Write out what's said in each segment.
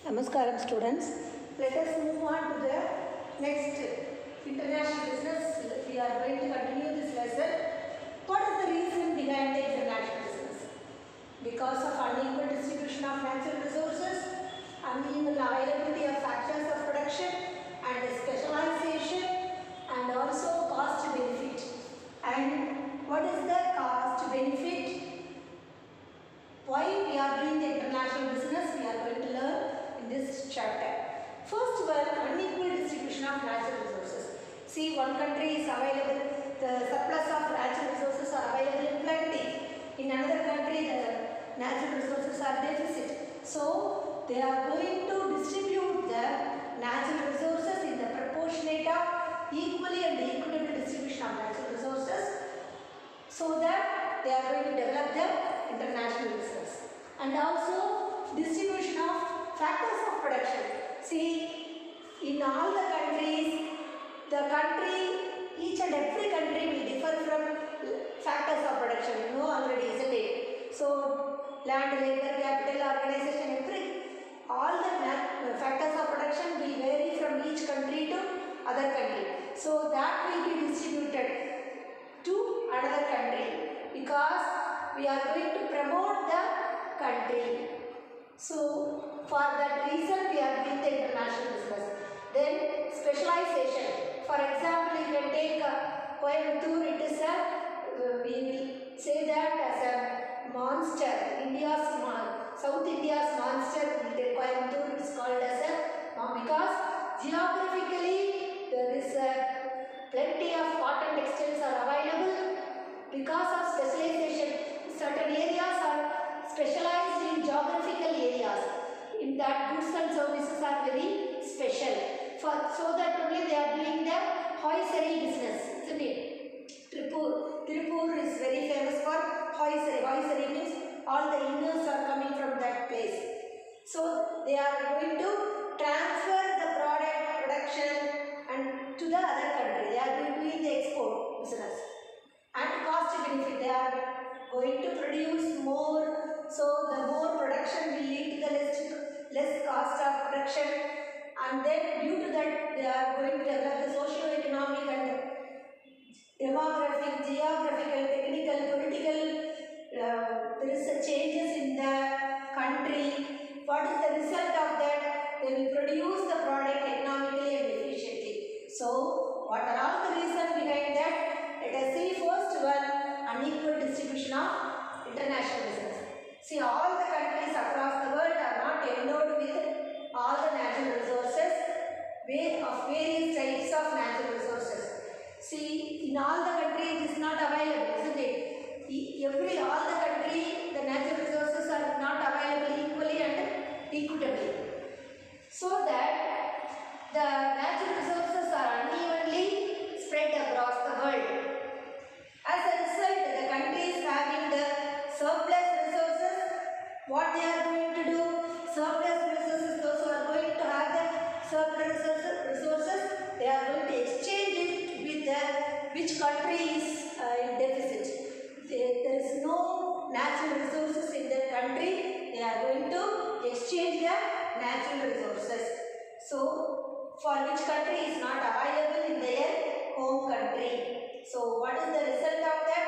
Namaskaram students. Let us move on to the next international business. We are going to continue this lesson. What is the reason behind the international business? Because of unequal distribution of natural resources, uneven availability of factors of production and specialization, and also cost benefit. And what is the cost benefit? Why we are doing the international business, we are going to learn in this chapter. First one, unequal distribution of natural resources. See, one country is available, the surplus of natural resources are available in plenty. In another country, the natural resources are deficit. So, they are going to distribute the natural resources in the proportionate of equally and equitable distribution of natural resources, so that they are going to develop the international business. And also distribution of factors of production. See, in all the countries, each and every country will differ from factors of production. You know already, isn't it? So, land, labor, capital, organization, all the factors of production will vary from each country to other country. So, that will be distributed to another country, because we are going to promote the country. So, for that reason we are doing the international business. Then specialization. For example, you can take Coimbatore. It is we will say that as a monster, South India's monster. Coimbatore is called as a, because geographically there is plenty of cotton textiles are available. Because of specialization, certain areas are specialized in geographical areas. In that, goods and services are very special. So that only they are doing the hosiery business, isn't it? Tirupur is very famous for hosiery. Hosiery means all the inners are coming from that place. So they are going to transfer the production and to the other country. They are doing the export business. And cost benefit, they are going to produce more, so the more production will lead to the less cost of production, and then due to that they are going to develop the socio-economic and demographic, geographical, technical, political, there is changes in the country. What is the result of that? They will produce the product economically and efficiently. So, what are all the reasons behind that? Let us see first one, unequal distribution of international business. See, all the countries across the world are not endowed with all the natural resources, of various types of natural resources. See, in all the countries it is not available, isn't it? All the country, the natural resources are not available equally and equitably. So that the natural resources are unevenly spread across the world. As a result, the countries having the surplus resources, what they are going to do? Surplus resources, those who are going to have the surplus resources, they are going to exchange it with which country is in deficit. There is no natural resources in their country, they are going to exchange the natural resources. So, for which country is not available in their home country. So, what is the result of that?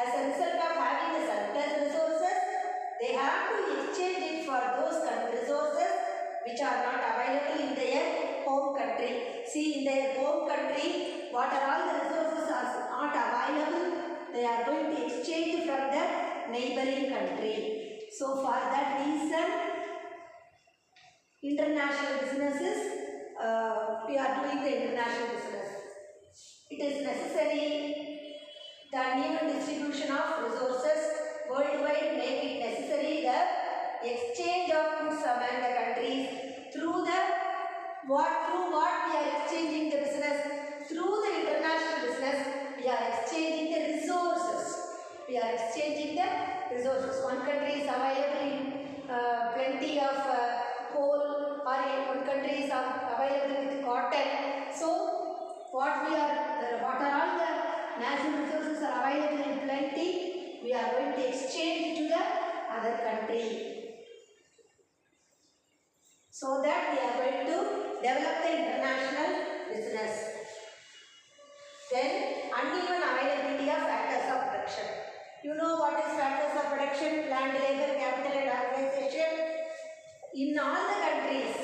As a result of having the surplus resources, they have to exchange it for those resources which are not available in their home country. See, in their home country, what are all the resources are not available, they are going to exchange from the neighboring country. So, for that reason, international businesses, we are doing the international business. It is necessary, the uneven distribution of resources worldwide make it necessary the exchange of goods among the countries through what we are exchanging the business. Through the international business, we are exchanging the resources. We are exchanging the resources. One country is available in plenty of coal, or one country is available with cotton. So, what are all the natural resources are available in plenty, we are going to exchange to the other country. so that we are going to develop the international business. Then uneven availability of factors of production. You know what is factors of production? Land, labor, capital and organization. In all the countries,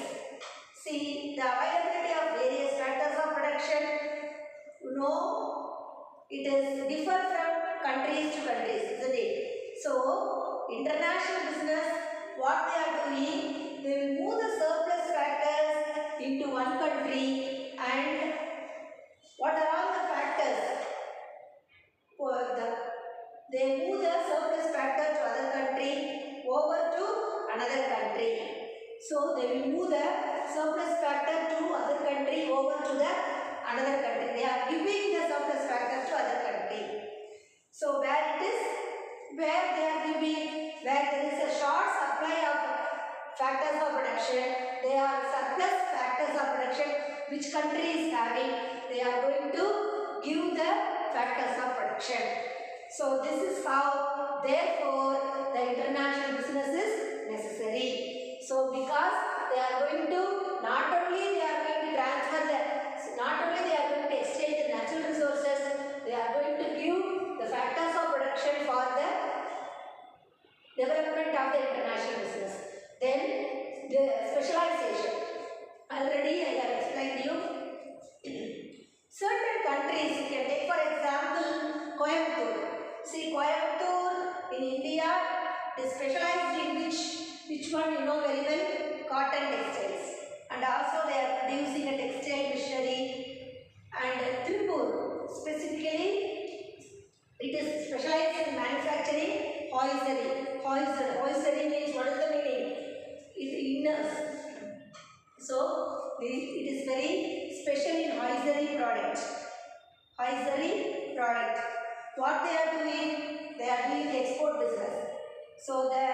see the availability of various factors of production, you know, it is differ from countries to countries, isn't it? So, international business, what they are doing, they will move the surplus factors into one country, and what are all the factors? They move the surplus factor to other country over to another country. So they will move the surplus factor to other country over to the another country. They are giving the surplus factor to other country. So where it is, where they are giving, where there is a short supply of factors of production, they are surplus factors of production which country is having, they are going to give the factors of production. So this is how, therefore, the international business is necessary. So because they are going to, not only they are going to transfer the, not only they are going to exchange the natural resources, they are going to give the factors of production for the development of the international business. Then the specialization. Already I have explained you. Certain countries, you can take for example Coimbatore. See, Coimbatore in India is specialized in which one you know very well? Cotton textiles. And also they are producing a textile machinery. And Tripur specifically, it is specialized in manufacturing hosiery. Hosiery means, what is the meaning? Inners. So it is very special in hosiery product. Hosiery product. What they are doing? They are doing the export business. So the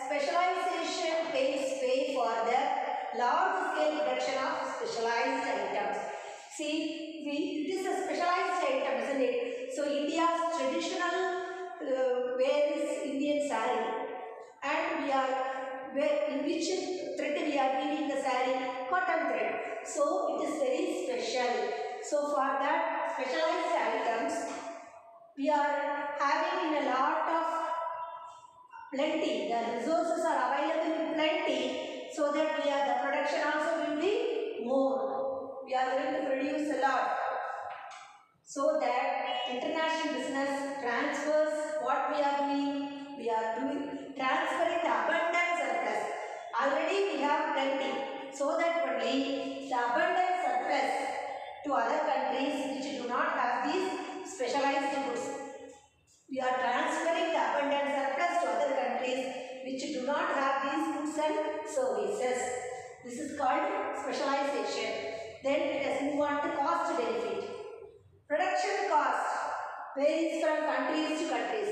specialization pay for the large scale production of specialized items. See, it is a specialized item, isn't it? So India's traditional wear is Indian saree, and we are in which thread we are weaving the saree? Cotton thread. So it is very special. So for that specialized items, we are having in a lot of plenty. The resources are available in plenty, so that the production also will be more. We are going to produce a lot. So that international business transfers what we are doing. We are transferring the abundant surplus. Already we have plenty. So that only the abundant surplus to other countries which do not have these specialized goods. We are transferring the abundant surplus to other countries which do not have these goods and services. This is called specialization. Then let us move on to cost benefit. Production cost varies from countries to countries.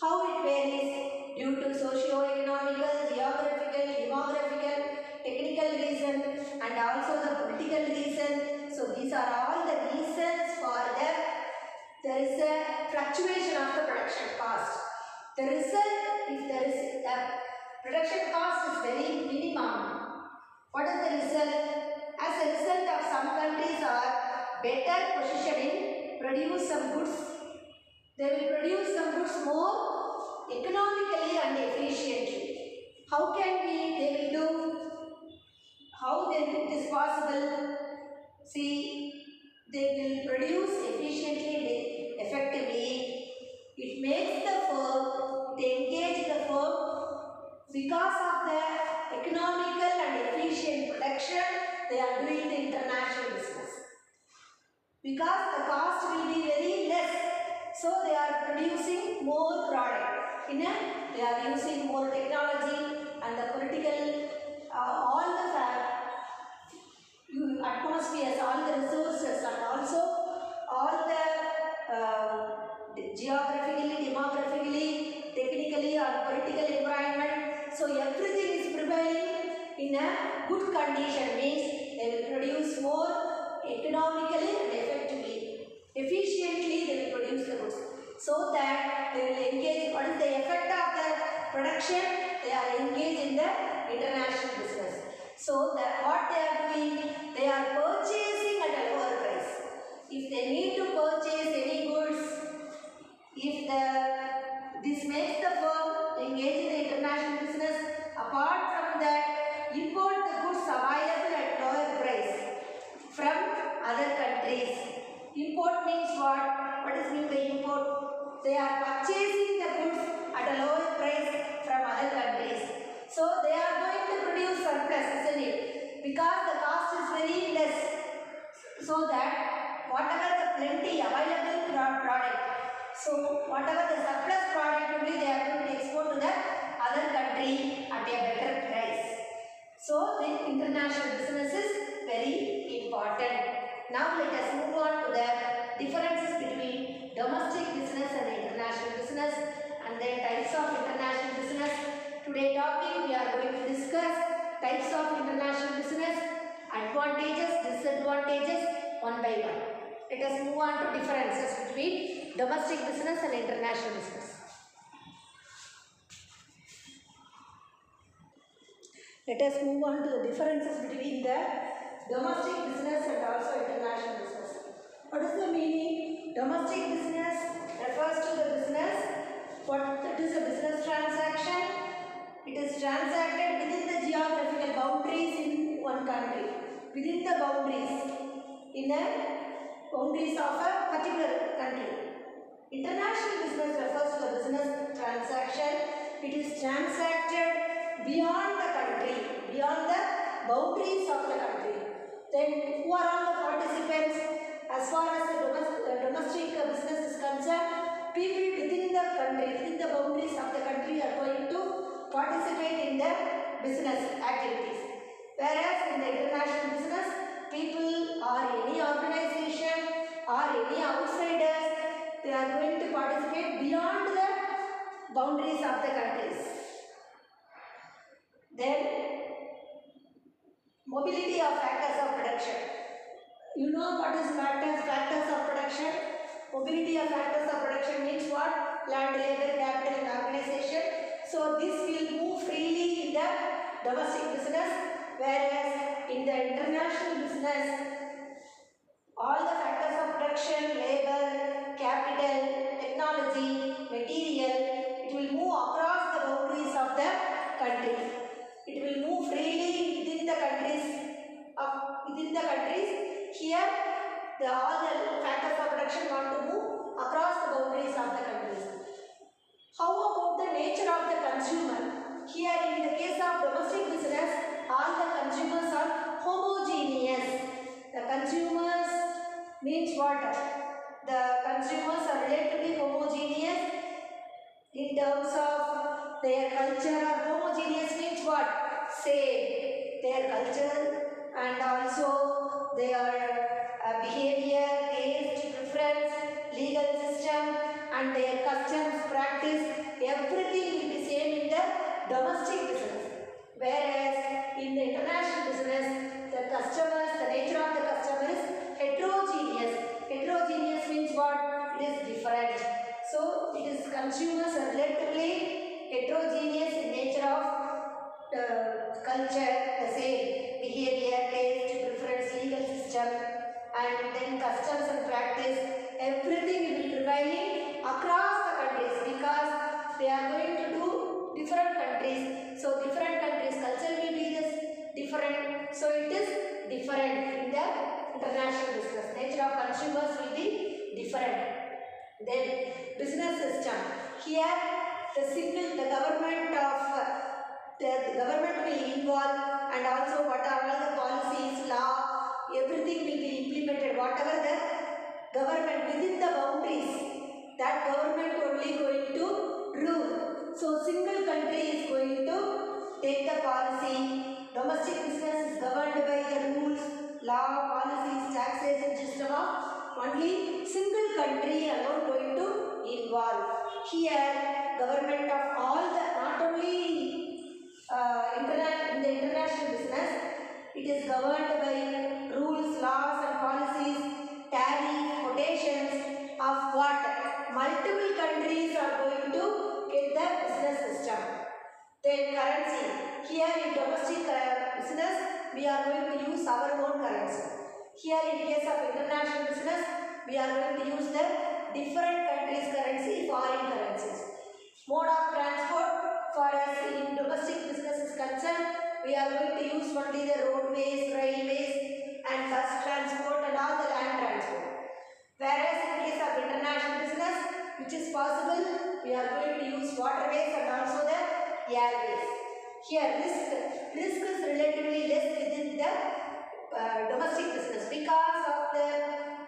How it varies? Due to socio-economical, geographical, demographical, technical reason, and also the political reason. So these are all the reasons for there is a fluctuation of the production cost. The result, if there is the production cost is very minimum, what is the result? As a result of some countries are better positioned in produce some goods, they will produce some goods more economically and efficiently. How can they will do? How it is possible? See, they will produce efficiently and effectively. It makes the firm, it engages the firm because of the economical and efficient production. They are doing the international business. Because the cost will be very less, so they are producing more product. They are using more technology and the political, all the atmospheres, all the resources, and also all the geographically, demographically, technically or political environment. So everything is prevailing in a good condition, means they will produce more economically and effectively. Efficiently they will produce the goods. So that they will engage, what is the effect of the production? They are engaged in the international business. So that what they are doing, they are purchasing at a lower price. If they need to purchase any goods, if this makes the firm engage in the international business, apart from that, import the goods available at lower price from other countries. Import means what? What is mean by import? They are purchasing the goods at a lower price from other countries. So they are going to produce surplus, isn't it? Because the cost is very less. So that whatever the plenty available product, so whatever the surplus product will be, they are going to export to the other country at a better price. So the international business is very important. Now let us move on to the differences between domestic business and international business, and then types of international business. Today topic we are going to discuss types of international business, advantages, disadvantages, one by one. Let us move on to differences between domestic business and international business. Let us move on to the differences between the domestic business and also international business. What is the meaning? Domestic business refers to the business. What it is a business transaction? It is transacted within the geographical boundaries in one country. Within the boundaries. In the boundaries of a particular country. International business refers to the business transaction. It is transacted beyond the country, beyond the boundaries of the country. Then who are all the participants? As far as the domestic business is concerned, people within the country, within the boundaries of the country are going to participate in the business activities. Whereas in the international business, people or any organization or any outsiders, they are going to participate beyond the boundaries of the countries. Then, mobility of factors of production. You know what is factors of production? Mobility of factors of production means what? Land, labor, capital and organization. So this will move freely in the domestic business, whereas in the international business, all the factors of production, labor, capital, technology, material, it will move across the boundaries of the country. It will move freely within the countries. Here, all the factors of production want to move across the boundaries of the countries. How about the nature of the consumer? Here, in the case of domestic business, all the consumers are homogeneous. The consumers means what? The consumers are relatively homogeneous in terms of their culture. Or homogeneous means what? Same. Their culture and also their behavior, taste, preference, legal system and their customs, practice, everything will be same in the domestic business. Whereas in the international business, the customers, the nature of the customer is heterogeneous. Heterogeneous means what? It is different. So it is consumers are relatively heterogeneous in nature of culture, the same behavior, taste, preference, legal system, and then customs and practice. Everything will be prevailing across the countries because they are going to do different countries. So different countries' culture will be different. So it is different in the international business. Nature of consumers will be different. Then business system. Here the government will involve, and also what are all the policies, law, everything will be implemented. Whatever the government within the boundaries, that government only going to rule. So single country is going to take the policy. Domestic business is governed by the rules, law, policies, taxation system of only single country alone going to involve. Here, government of all the, not only in the international business, it is governed by rules, laws and policies, tariff, quotations of what? Multiple countries are going to get the business system. Then currency. Here in domestic business, business, we are going to use our own currency. Here in case of international business, we are going to use the different countries' currency, foreign currencies. Mode of transport for us in domestic business is concerned, we are going to use only the roadways, railways and bus transport and all the land transport. Whereas in case of international business, which is possible, we are going to use waterways and also the airways. Here risk is relatively less within the domestic business because of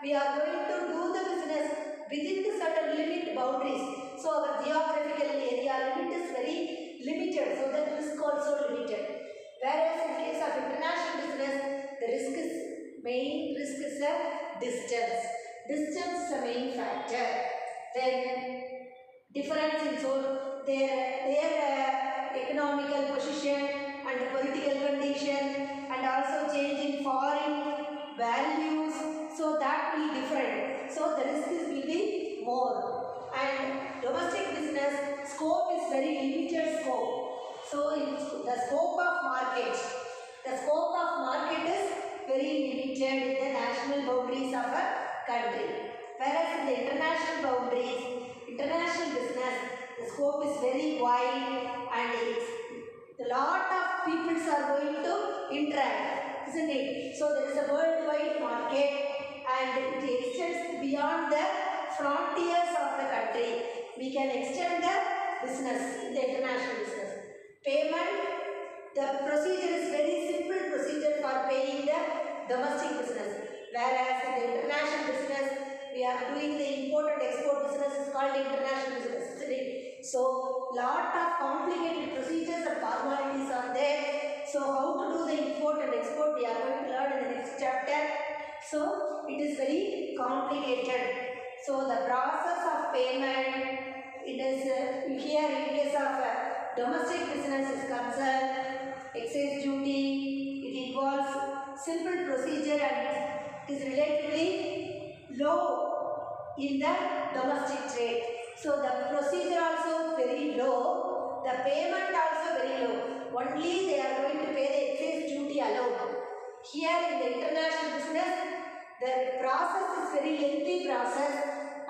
we are going to do the business within the certain limit boundaries. So our geographical area limit is very limited, so the risk also limited. Whereas in case of international business, the main risk is the distance. Distance is the main factor. Then difference in their economical position and political condition and also change in foreign values, so that will be different. So the risk will be more. And domestic business scope is very limited scope. So the scope of market is very limited in the national boundaries of a country. Whereas in the international boundaries, international business, the scope is very wide and a lot of people are going to interact, isn't it? So there is a worldwide market and it extends beyond the frontiers of the country. We can extend the business in the international business. Payment, the procedure is very simple procedure for paying the domestic business. Whereas in the international business, we are doing the import and export business is called international business, isn't it? So lot of complicated procedures and formalities are there. So how to do the import and export we are going to learn in the next chapter. So it is very complicated. So the process of payment, it is here in case of domestic business is concerned, excise duty, it involves simple procedure and it is relatively low in the domestic trade. So the procedure also very low, the payment also very low. Only they are going to pay the excise duty alone. Here in the international business, the process is very lengthy process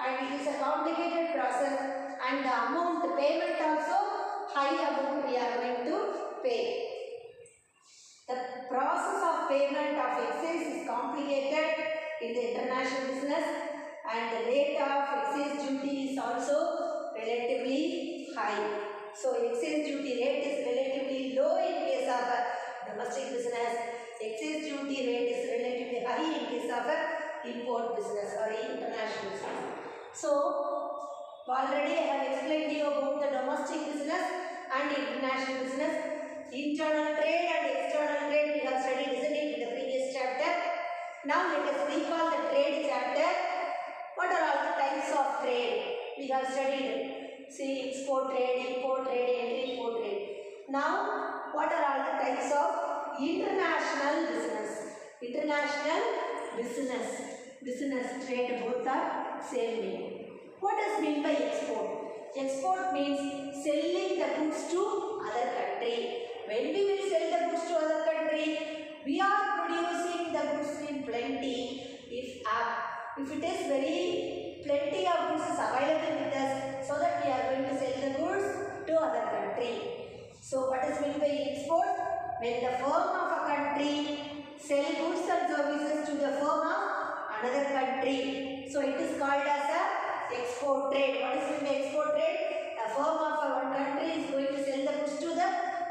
and it is a complicated process, and the amount, the payment also high amount we are going to pay. The process of payment of excise is complicated in the international business, and the rate of excise duty is also relatively high. So excise duty rate is relatively low in case of domestic business. Excise duty rate is relatively high in case of import business or international business. So already I have explained to you about the domestic business and international business. Internal trade and external trade we have studied, isn't it, in the previous chapter. Now let us recall the trade chapter. What are all the types of trade we have studied? See, export trade, import trade, entry-import trade. Now what are all the types of international business? International business trade, both are same meaning. What does mean by export? Export means selling the goods to other country. When we will sell the goods to other country, we are producing the goods in plenty. If it is very plenty of goods is available with us, so that we are going to sell the goods to other country. So what is meant by export? When the firm of a country sell goods and services to the firm of another country. So it is called as a export trade. What is meant by export trade? A firm of one country is going to sell the goods to the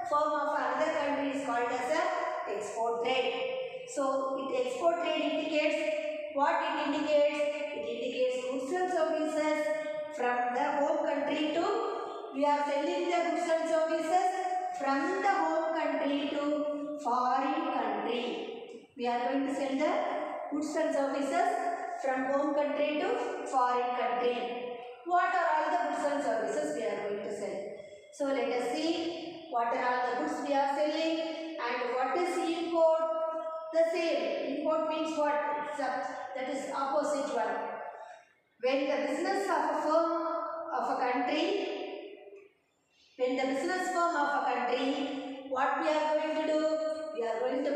firm of another country is called as a export trade. So export trade indicates what it indicates? It indicates goods and services from the home country to, we are selling the goods and services from the home country to foreign country. We are going to sell the goods and services from home country to foreign country. What are all the goods and services we are going to sell? So let us see what are all the goods we are selling and what is import. The same. Import means what? That is opposite one. When the business of a firm of a country, what we are going to do? We are going to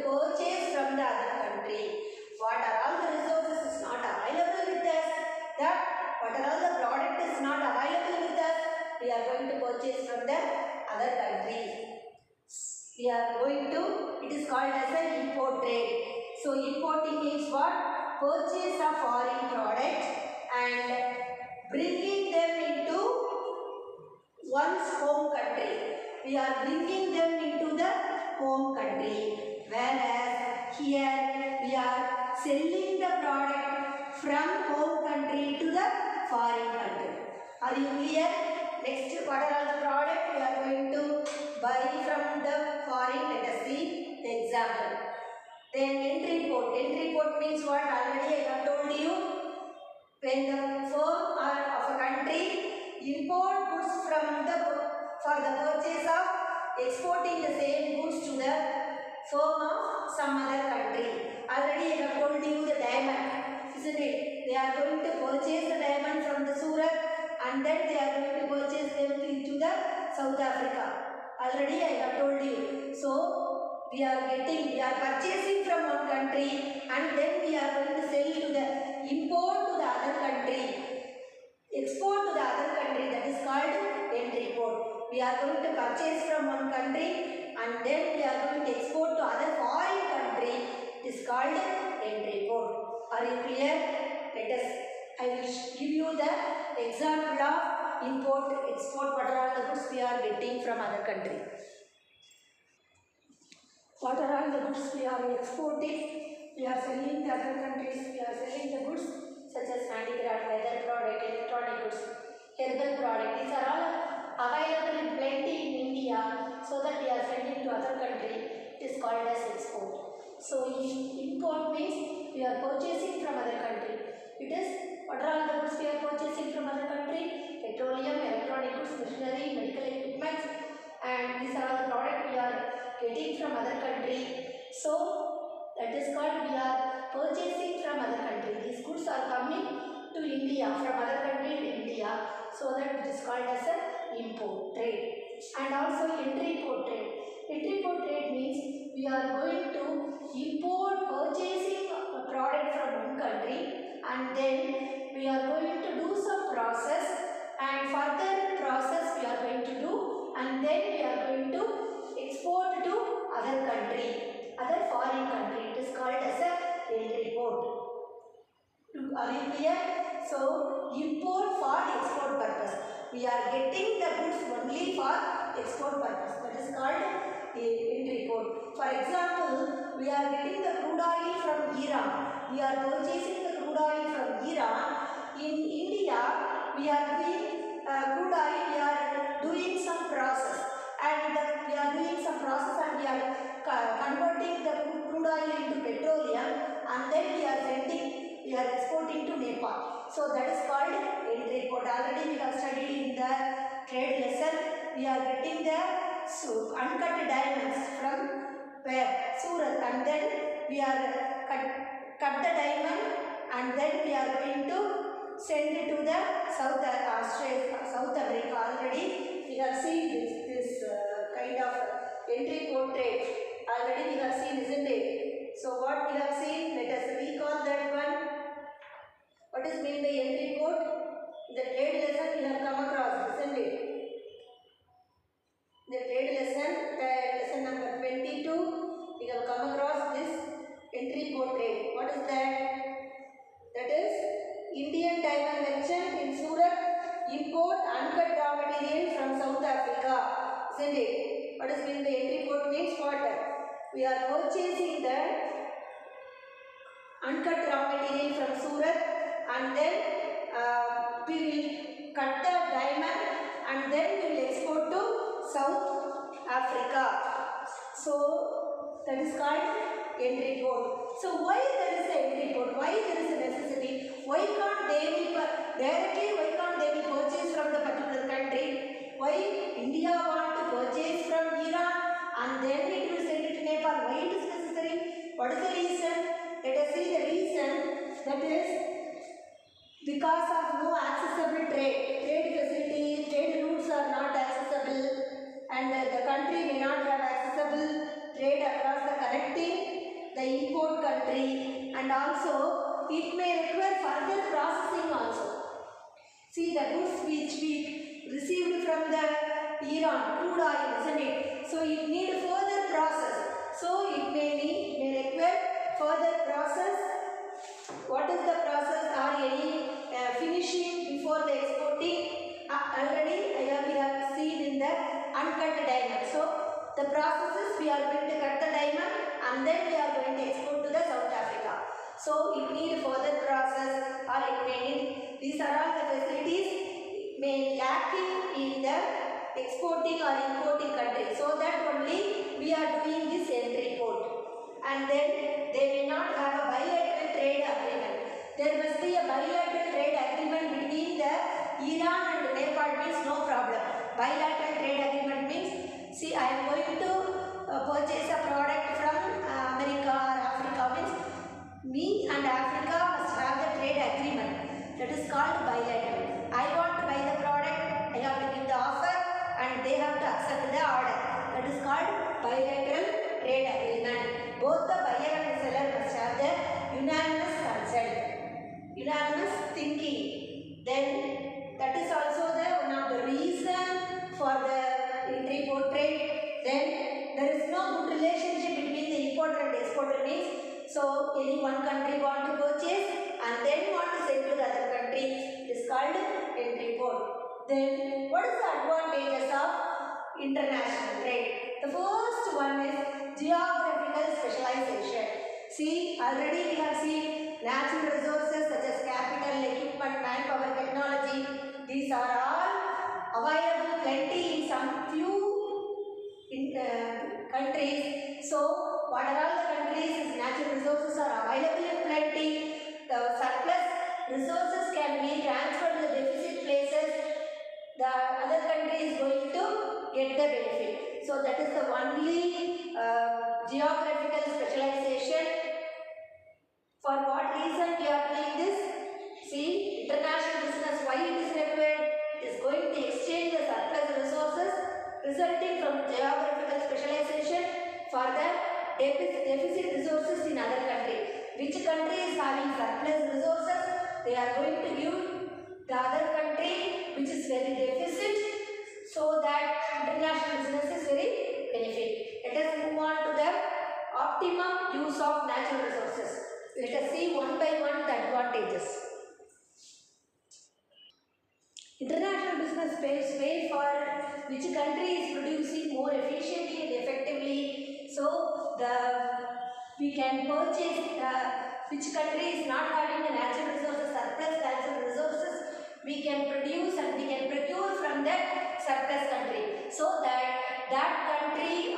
we are going to, it is called as an import trade. So importing means what? Purchase of foreign products and bringing them into one's home country. We are bringing them into the home country. Whereas here we are selling the product from home country to the foreign country. Are you clear? Next, what are all the products we are going to buy from the foreign? Let us see the example. Then entry port. Entry port means what? Already I have told you. When the firm of a country import goods from for the purchase of exporting the same goods to the firm of some other country. Already I have told you the diamond, isn't it? They are going to purchase the diamond from the Surat and then they are going to purchase them into the South Africa. Already I have told you. So we are purchasing from one country and then we are going to sell to the import to the other country, export to the other country, that is called entry port. We are going to purchase from one country and then we are going to export to other foreign country, it is called entry port. Are you clear? I will give you the example of import, export, what are all the goods we are getting from other country. What are all the goods we are exporting? We are selling to other countries. We are selling the goods such as handicraft, leather product, electronic goods, herbal product. These are all available in plenty in India, so that we are sending to other country. It is called as export. So import means we are purchasing from other country. It is, what are all the goods we are purchasing from other country? Petroleum, electronic goods, machinery, medical equipment, and these are all the products we are getting from other country. So that is called, we are purchasing from other country. These goods are coming to India, from other country to India, so that it is called as a import trade. And also entry port trade. Entry port trade means we are going to import, purchasing a product from one country and then we are going to do some process, and further process we are going to do, and then we are going to export to other country, other foreign country. It is called as a entry port. Are you clear? So import for export purpose. We are getting the goods only for export purpose. That is called entry port. For example, we are getting the crude oil from Iran. We are purchasing the crude oil from Iran. In India, we are doing crude oil. We are doing some process, and we are doing some process, and we are converting the crude oil into petroleum, and then we are sending. We are exporting to Nepal. So that is called entry port. Already we have studied in the trade lesson. We are getting the uncut diamonds from where? Surat, and then we are cut the diamond, and then we are going to send it to the South America. Already we have seen this kind of entry port trade. Already we have seen, isn't it? So what we have seen, let us recall that one. What is meant by entry port? The trade lesson we have come across, isn't it? The trade lesson number 22, we have come across this entry port trade. What is that? That is Indian diamond merchant in Surat import uncut raw material from South Africa, isn't it? What is meant by entry port means what? We are purchasing the uncut raw material from Surat, and then we will cut the diamond and then we will export to South Africa. So that is called entry port. So why there is an entry port? Why there is a necessity? Why can't they be purchased from the particular country? Why India want to purchase from Iran and then it will send it to Nepal? Why it is necessary? What is the reason? Let us see the reason. That is because of no accessible trade facilities, trade routes are not accessible, and the country may not have accessible trade across the connecting the import country, and also it may require further processing also. See the goods which we received from the Iran, crude oil, isn't it? So it need further process. So it may require further process. What is the process or any finishing before the exporting? Already we have seen in the uncut diamond. So the process is we are going to cut the diamond and then we are going to export to the South Africa. So it need further process or it may need, these are all the facilities may lacking in the exporting or importing country. So that only we are doing this entry port. And then they may not have a bilateral trade agreement. There must be a bilateral trade agreement between the Iran and Nepal means no problem. Bilateral trade agreement means, see, I am going to purchase a product from America or Africa means me and Africa must have the trade agreement. That is called bilateral. I want to buy the product, I have to give the offer and they have to accept the order. That is called bilateral trade agreement. Both the buyer and the seller must have the unanimous consent, unanimous thinking. Then that is also the one of the reason for the entry port trade. Then there is no good relationship between the importer and exporter means, so any one country want to purchase and then want to sell to the other country. It is called entry port. Then what is the advantages of international trade? The first one is geographical specialization. See, already we have seen natural resources such as capital, equipment, manpower, technology. These are all available plenty in some few countries. So, what are all the countries? Natural resources are available in plenty. The surplus resources can be transferred to the deficit places. The other country is going to get the benefit. So that is the only geographical specialization. For what reason we are doing this? See, international business, why it is required? It is going to exchange the surplus resources resulting from geographical specialization for the deficit resources in other country. Which country is having surplus resources? They are going to give the other country which is very deficit, so that international business is very benefit. Let us move on to the optimum use of natural resources. Let us see one by one the advantages. International business pays way for which country is producing more efficiently and effectively. So we can purchase which country is not having the natural resources, surplus natural resources. We can produce and we can procure from that surplus country, so that country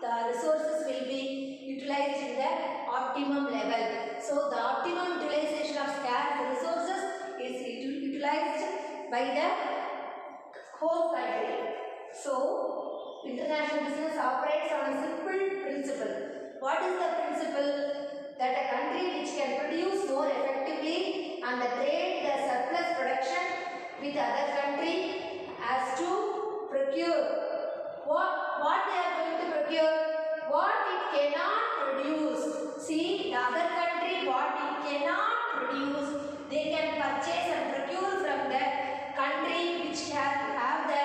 the resources will be utilized in the optimum level. So the optimum utilization of scarce resources is utilized by the home country. So international business operates on a simple principle. What is the principle? That a country which can produce more effectively and trade the surplus production with other country has to procure what they are going to procure, what it cannot produce. See, the other country what it cannot produce, they can purchase and procure from the country which have the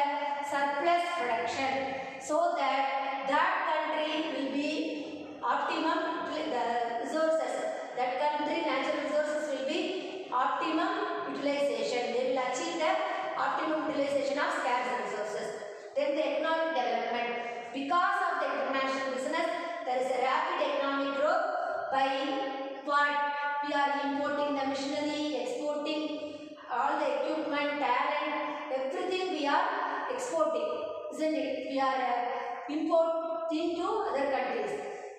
surplus production, so that country will be optimum the resources. That country natural resources will be optimum utilization. They will achieve the optimum utilization of scarce resources. Then the economic development. Because of the international business, there is a rapid economic growth by what? We are importing the machinery, exporting all the equipment, talent, everything we are exporting, isn't it? We are importing to other countries.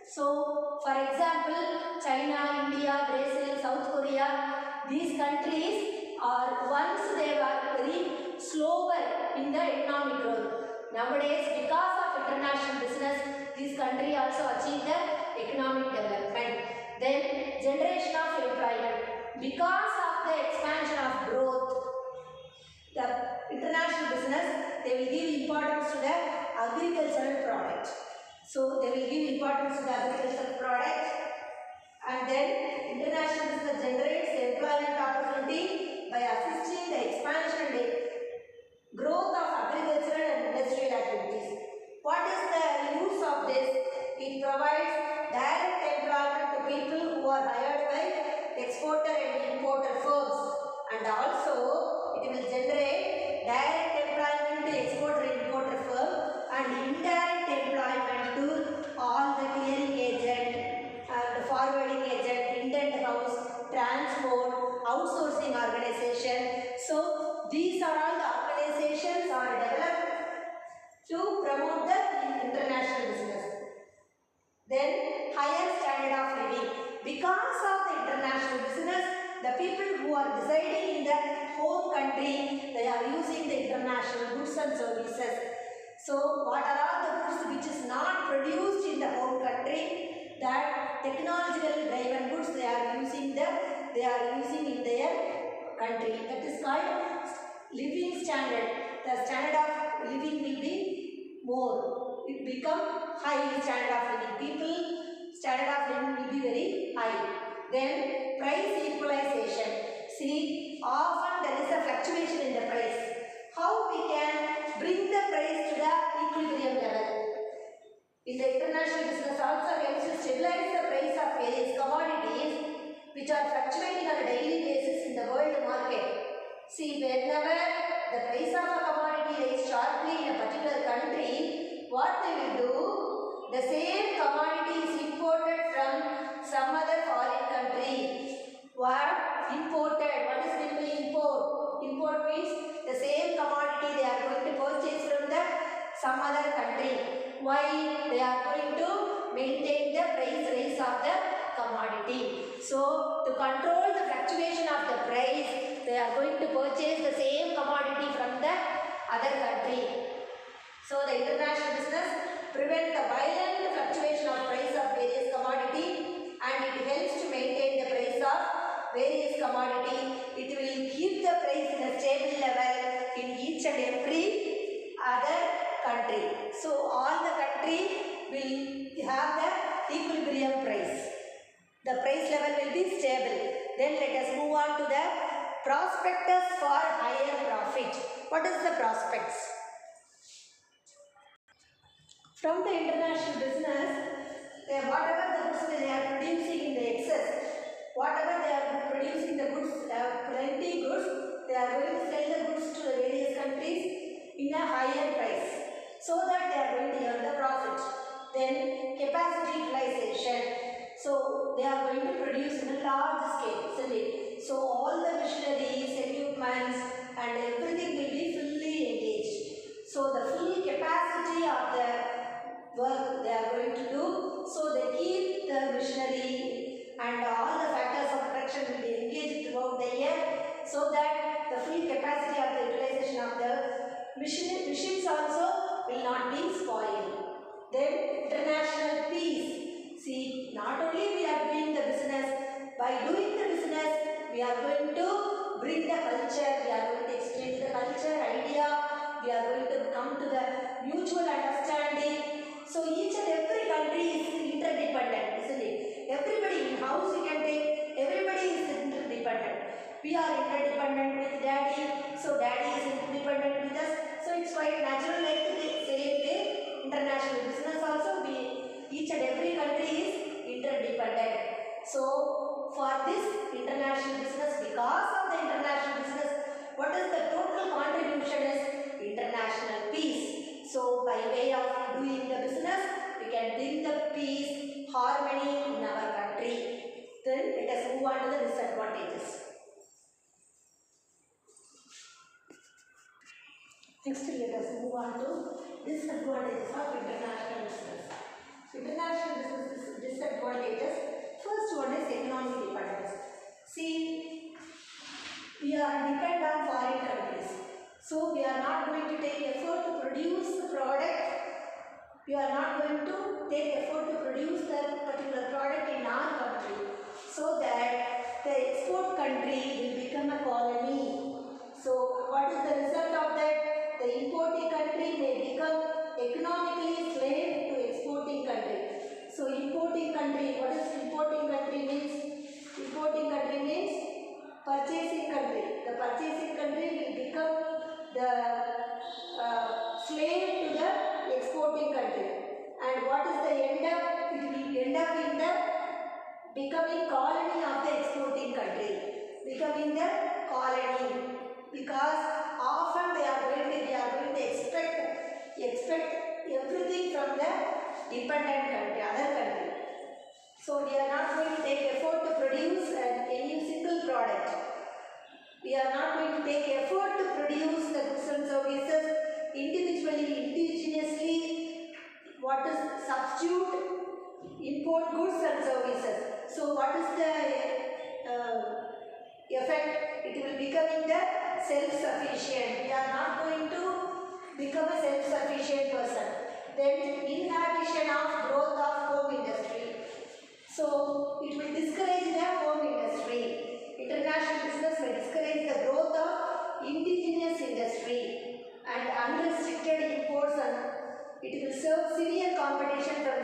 So, for example, China, India, Brazil, South Korea, these countries are once they were very slower in the economic growth. Nowadays, because of international business, these countries also achieve the economic development. Then, generation of employment. Because of the expansion of growth, the international business, they will give importance to the agricultural product. So they will give importance to the agricultural product, and then international business generates employment opportunity by assisting the expansion and growth of agricultural and industrial activities. What is the it will generate direct employment to exporter-importer firm and indirect employment to all the clearing agent and forwarding agent, intent house, transport, outsourcing organization. So these are all the organizations are developed to promote the international business. Then higher standard of living. Because of the international business, the people who are residing in the home country, they are using the international goods and services. So what are all the goods which is not produced in the home country, that technologically driven goods they are using in their country. That is called living standard. The standard of living will be more. It become high standard of living. People standard of living will be very high. Then price equalization. See, often there is a fluctuation in the price. How we can bring the price to the equilibrium level? In the international business also helps to stabilize the price of various commodities which are fluctuating on a daily basis in the world market. See, whenever the price of a commodity rises sharply in a particular country, what they will do, the same commodity is imported from some other foreign country. What? Imported. What is simply import? Import means the same commodity they are going to purchase from the some other country. Why? They are going to maintain the price rise of the commodity. So to control the fluctuation of the price, they are going to purchase the same commodity from the other country. So the international business prevent the violent fluctuation of price of various commodity, and it helps to maintain the price of various commodity. It will keep the price in a stable level in each and every other country. So all the country will have the equilibrium price. The price level will be stable. Then let us move on to the prospectus for higher profit. What is the prospects? From the international business, whatever the goods they are producing in the excess, whatever they are producing the goods, plenty goods, they are going to sell the goods to the various countries in a higher price, so that they are going to earn the profit. Then capacity utilization. So they are going to produce in a large scale, isn't it? So all the machineries, equipments and everything will be fully engaged. So the full capacity of the work they are going to do. So they keep the machinery and all the factors of production will be engaged throughout the year, so that the full capacity of the utilization of the machines also will not be spoiled. Then international peace. See, not only we are doing the business, by doing the business we are going to bring the culture, we are going to exchange the culture, idea, we are going to come to the mutual understanding. So each and every country is interdependent, isn't it? Everybody in house you can take, everybody is interdependent. We are interdependent with daddy, so daddy is interdependent with us. So it's quite natural, like the same way international business also, each and every country is interdependent. So for this international business, because of the international business, what is the total contribution is international peace. So by way of doing the business, we can bring the peace, harmony in our country. Then let us move on to the disadvantages. Next, let us move on to disadvantages of international business. International business disadvantages. First one is economic dependence. See, we are dependent on foreign countries. So we are not going to take effort to produce the product. We are not going to take effort to produce that particular product in our country, so that the export country will become a colony. So what is the result of that? The importing country may become economically slave to exporting country. So importing country, what is importing country means? Importing country means purchasing country. The purchasing country will become the slave to the exporting country. And what is the end up? It will end up in the becoming colony of the exporting country. Becoming the colony. because often they are going to expect everything from the dependent country, other country. So we are not going to take effort to produce any single product. We are not going to take effort to produce the goods and services individually, indigenously. What is substitute import goods and services? So what is the effect? It will becoming the self-sufficient. We are not going to become a self-sufficient person. Then inhibition of growth of home industry. So it will discourage the home industry. International business will discourage the growth of indigenous industry and unrestricted imports, and it will serve severe competition from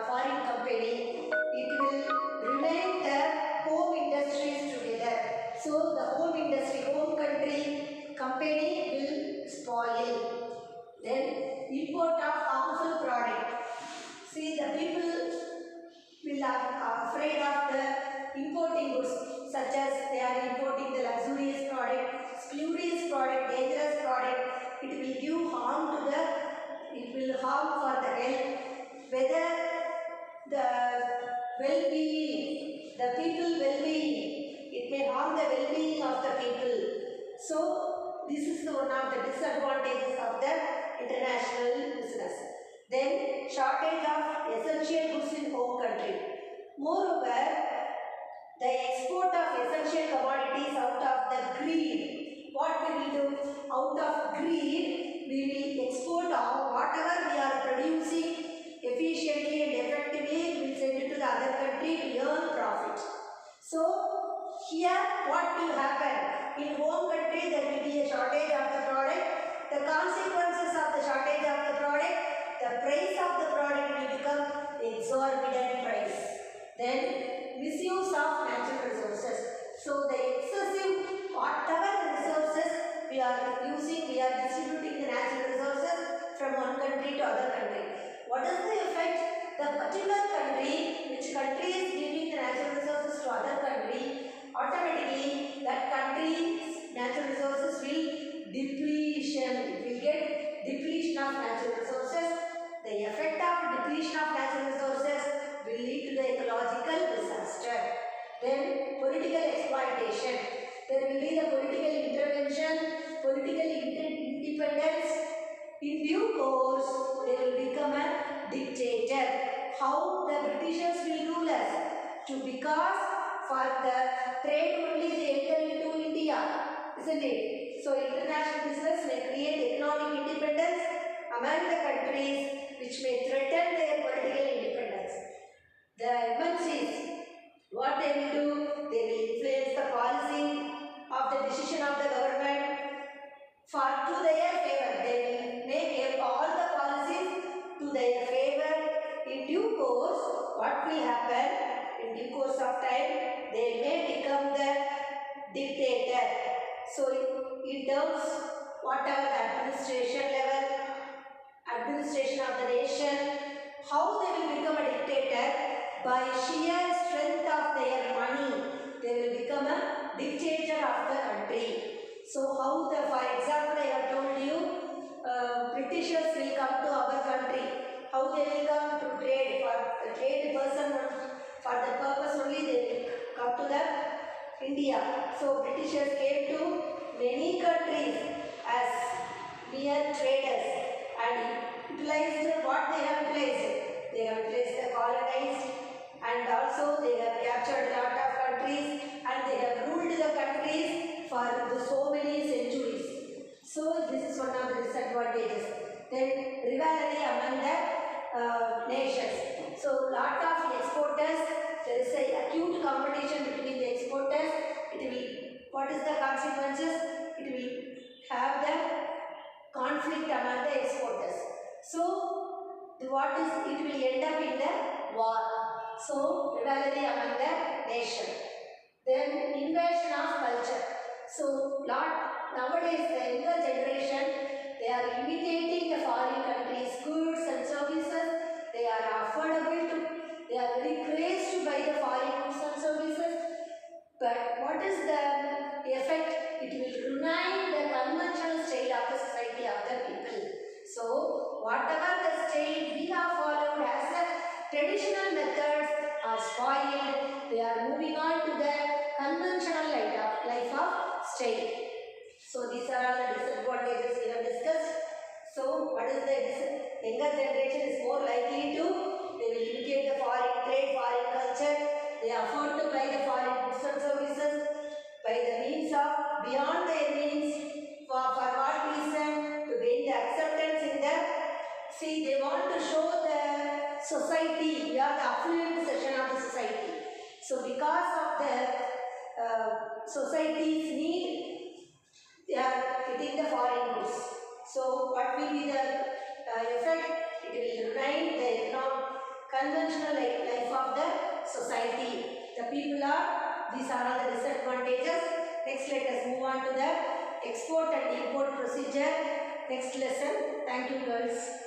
foreign company. It will remain the home industries together. So the home industry, home country company will spoil. Then import of harmful product. See, the people will are afraid of the importing goods, such as they are importing the luxurious product, spurious product, dangerous product. It will give harm to it will harm for the health, whether the well-being, the people well-being, it may harm the well-being of the people. So this is one of the disadvantages of the international business. Then shortage of essential goods in home country. Moreover, the export of essential commodities out of the greed. What we will do? Out of greed, we will export whatever we are producing efficiently and effectively, we will send it to the other country to earn profit. So here what will happen? In home country there will be a shortage of the product. The consequences of the shortage of the product, the price of the product will become exorbitant price. Then misuse of natural resources. So the excessive, whatever the resources we are using, we are distributing the natural resources from one country to other country. What is the effect? The particular country, which country is giving the natural resources to other country, automatically that country's natural resources will depletion. It will get depletion of natural resources. The effect of depletion of natural resources will lead to the ecological disaster. Then political exploitation. There will be the political intervention, political independence. In due course, they will become a dictator. How the Britishers will rule us? Because for the trade only they enter into India, isn't it? So international business may create economic independence among the countries which may threaten their political independence. The MNCs, what they will do? They will influence the policy of the decision of the government to their favor. They will make all the policies to their favor. In due course, what will happen? In due course of time, they may become the dictator. So in terms, whatever the administration level, administration of the nation, how they will become a dictator? By sheer strength of their money, they will become a dictator of the country. So how for example, I have told you, Britishers will come to our country. How they will come to trade, for the trade person, for the purpose only they will come to the India. So Britishers came to many countries as mere traders and utilized what they have utilized. They have utilized the colonized, and also they have captured a lot of countries, and they have ruled the countries for so many centuries. So this is one of the disadvantages. Then rivalry among the nations. So lot of exporters, there is a acute competition between the exporters. It will, what is the consequences? It will have the conflict among the exporters. So it will end up in the war. So rivalry among the nation. Then invasion of culture. So nowadays the younger generation, they are imitating the foreign countries' goods and services. They are affordable to, they are very crazed to buy the foreign goods and services. But what is the effect? It will ruin the conventional style of the society of the people. So whatever the style we have followed as a traditional methods are spoiled. They are moving on to the conventional life of style. So these are all the disadvantages we have discussed. So what is the younger generation is more likely to, they will imitate the foreign trade, foreign culture. They afford to buy the foreign goods and services by the means of beyond their means. For what reason? To gain the acceptance in the, see, they want to show the society, we are the affluent section of the society. So because of the society's need, they are getting the foreign goods. So what will be the effect? It will remind the conventional life of the society. The people are, these are all the disadvantages. Next, let us move on to the export and import procedure. Next lesson. Thank you, girls.